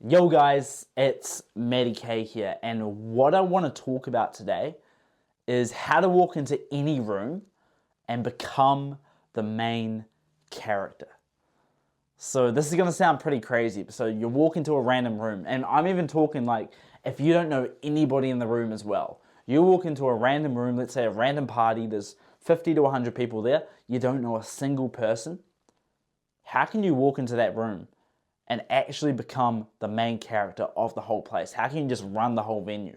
Yo guys, it's Matty K here, and what I want to talk about today is how to walk into any room and become the main character. So this is going to sound pretty crazy. So you walk into a random room, and I'm even talking like if you don't know anybody in the room as well. You walk into a random room, let's say a random party, there's 50 to 100 people there, you don't know a single person. How can you walk into that room and actually become the main character of the whole place? How can you just run the whole venue?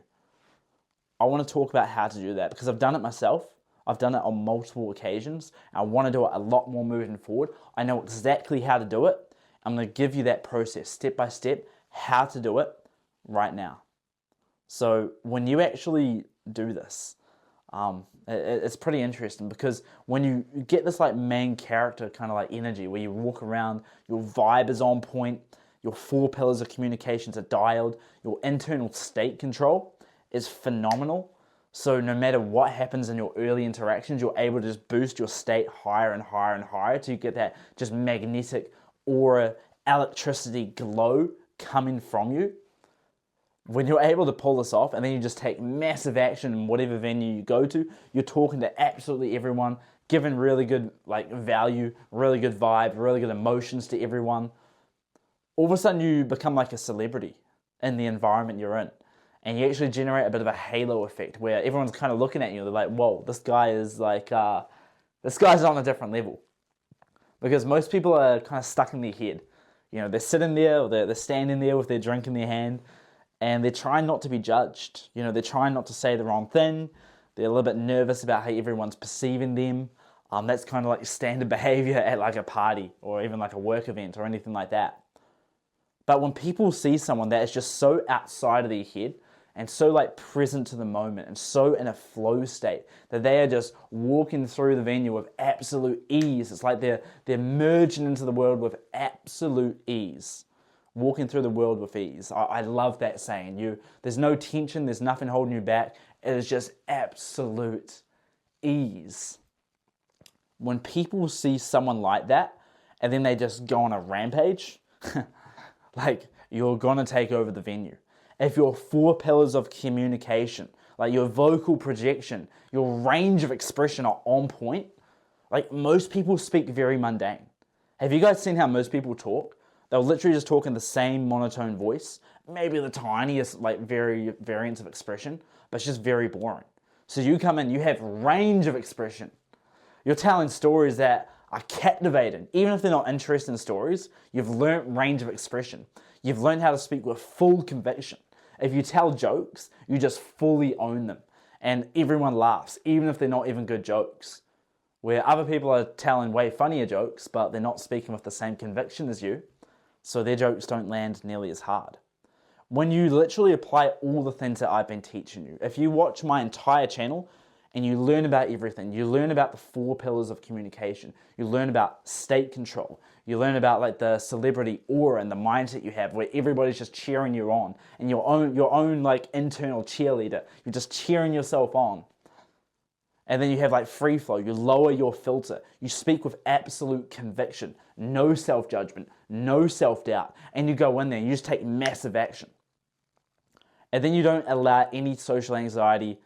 I want to talk about how to do that because I've done it myself. I've done it on multiple occasions. And I want to do it a lot more moving forward. I know exactly how to do it. I'm going to give you that process step by step, how to do it right now. So when you actually do this, it's pretty interesting because when you get this like main character kind of like energy where you walk around, your vibe is on point, your 4 pillars of communications are dialed, your internal state control is phenomenal. So no matter what happens in your early interactions, you're able to just boost your state higher and higher and higher to get that just magnetic aura, electricity glow coming from you. When you're able to pull this off and then you just take massive action in whatever venue you go to, you're talking to absolutely everyone, giving really good like value, really good vibe, really good emotions to everyone. All of a sudden you become like a celebrity in the environment you're in. And you actually generate a bit of a halo effect where everyone's kind of looking at you, they're like, whoa, this guy is like, this guy's on a different level. Because most people are kind of stuck in their head. You know, they're sitting there or they're standing there with their drink in their hand, and they're trying not to be judged. You know, they're trying not to say the wrong thing. They're a little bit nervous about how everyone's perceiving them. That's kind of like standard behavior at like a party or even like a work event or anything like that. But when people see someone that is just so outside of their head and so like present to the moment and so in a flow state that they are just walking through the venue with absolute ease. It's like they're merging into the world with absolute ease. Walking through the world with ease. I love that saying. There's no tension, there's nothing holding you back. It is just absolute ease. When people see someone like that, and then they just go on a rampage, like you're gonna take over the venue. If your 4 pillars of communication, like your vocal projection, your range of expression are on point, like most people speak very mundane. Have you guys seen how most people talk? They'll literally just talk in the same monotone voice, maybe the tiniest like variance of expression, but it's just very boring. So you come in, you have range of expression. You're telling stories that are captivating. Even if they're not interesting stories, you've learned range of expression. You've learned how to speak with full conviction. If you tell jokes, you just fully own them. And everyone laughs, even if they're not even good jokes. Where other people are telling way funnier jokes, but they're not speaking with the same conviction as you, so their jokes don't land nearly as hard. When you literally apply all the things that I've been teaching you, if you watch my entire channel and you learn about everything, you learn about the 4 pillars of communication, you learn about state control, you learn about like the celebrity aura and the mindset you have where everybody's just cheering you on and your own like internal cheerleader, you're just cheering yourself on. And then you have like free flow, you lower your filter, you speak with absolute conviction, no self-judgment, no self-doubt, and you go in there and you just take massive action. And then you don't allow any social anxiety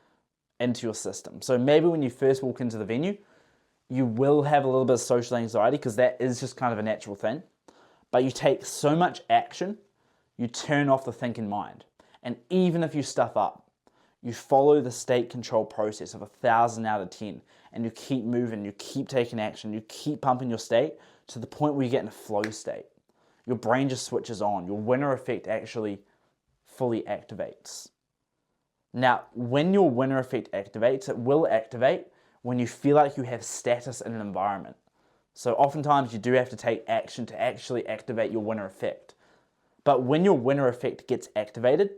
into your system. So maybe when you first walk into the venue, you will have a little bit of social anxiety because that is just kind of a natural thing. But you take so much action, you turn off the thinking mind. And even if you stuff up, you follow the state control process of 1,000 out of 10 and you keep moving, you keep taking action, you keep pumping your state to the point where you get in a flow state. Your brain just switches on. Your winner effect actually fully activates. Now, when your winner effect activates, it will activate when you feel like you have status in an environment. So oftentimes you do have to take action to actually activate your winner effect. But when your winner effect gets activated,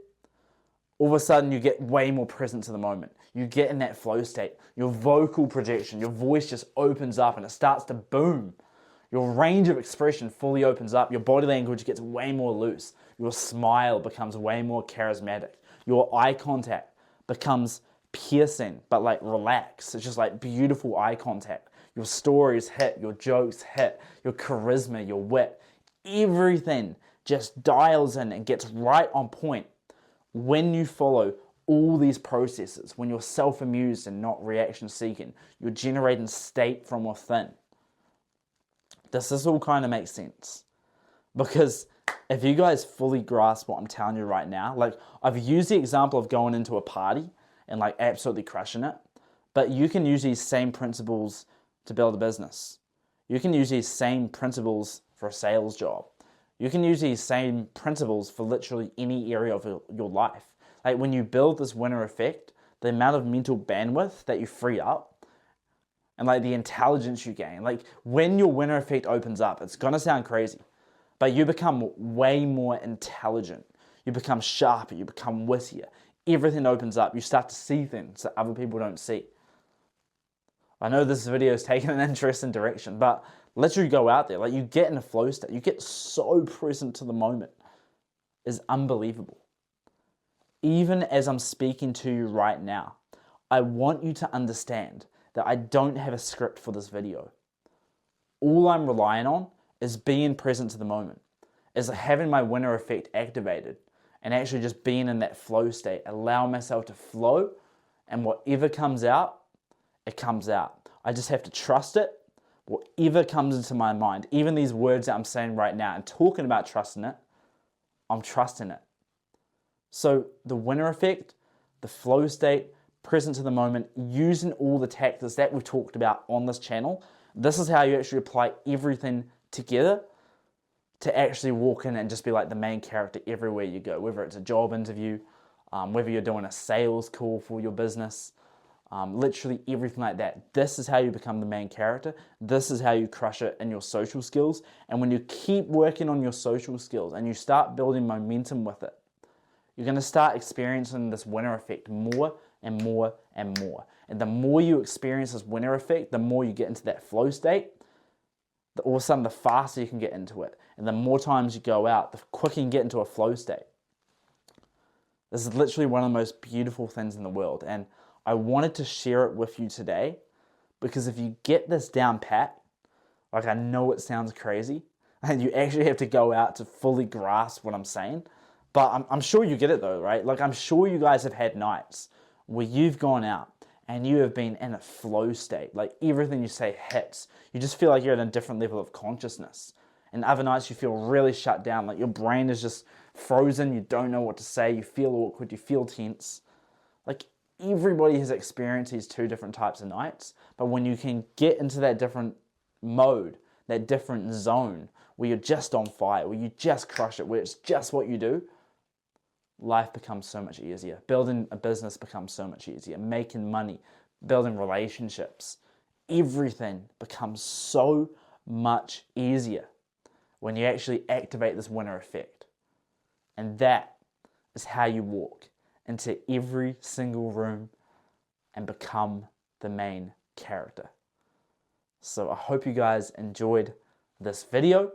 all of a sudden you get way more present to the moment. You get in that flow state. Your vocal projection, your voice just opens up and it starts to boom. Your range of expression fully opens up. Your body language gets way more loose. Your smile becomes way more charismatic. Your eye contact becomes piercing, but like relaxed. It's just like beautiful eye contact. Your stories hit, your jokes hit, your charisma, your wit. Everything just dials in and gets right on point when you follow all these processes, when you're self-amused and not reaction-seeking, you're generating state from within. Does this all kind of make sense? Because if you guys fully grasp what I'm telling you right now, like I've used the example of going into a party and like absolutely crushing it, but you can use these same principles to build a business. You can use these same principles for a sales job. You can use these same principles for literally any area of your life. Like when you build this winner effect, the amount of mental bandwidth that you free up and like the intelligence you gain, like when your winner effect opens up, it's gonna sound crazy, but you become way more intelligent. You become sharper, you become wittier. Everything opens up. You start to see things that other people don't see. I know this video is taking an interesting direction, but literally go out there. Like you get in a flow state. You get so present to the moment. It's unbelievable. Even as I'm speaking to you right now, I want you to understand that I don't have a script for this video. All I'm relying on is being present to the moment, is having my winner effect activated and actually just being in that flow state, allow myself to flow, and whatever comes out, it comes out. I just have to trust it. Whatever comes into my mind, even these words that I'm saying right now and talking about trusting it, I'm trusting it. So the winner effect, the flow state, present to the moment, using all the tactics that we've talked about on this channel, this is how you actually apply everything together to actually walk in and just be like the main character everywhere you go, whether it's a job interview, whether you're doing a sales call for your business, literally everything like that. This is how you become the main character. This is how you crush it in your social skills. And when you keep working on your social skills and you start building momentum with it, you're going to start experiencing this winner effect more and more and more. And the more you experience this winner effect, the more you get into that flow state, all of a sudden the faster you can get into it. And the more times you go out, the quicker you can get into a flow state. This is literally one of the most beautiful things in the world. And I wanted to share it with you today because if you get this down pat, like I know it sounds crazy, and you actually have to go out to fully grasp what I'm saying, but I'm sure you get it though, right? Like I'm sure you guys have had nights where you've gone out and you have been in a flow state. Like everything you say hits. You just feel like you're at a different level of consciousness. And other nights you feel really shut down. Like your brain is just frozen. You don't know what to say. You feel awkward. You feel tense. Like everybody has experienced these two different types of nights. But when you can get into that different mode, that different zone where you're just on fire, where you just crush it, where it's just what you do, life becomes so much easier. Building a business becomes so much easier. Making money, building relationships, everything becomes so much easier when you actually activate this winner effect. And that is how you walk into every single room and become the main character. So I hope you guys enjoyed this video,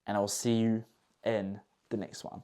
and I'll see you in the next one.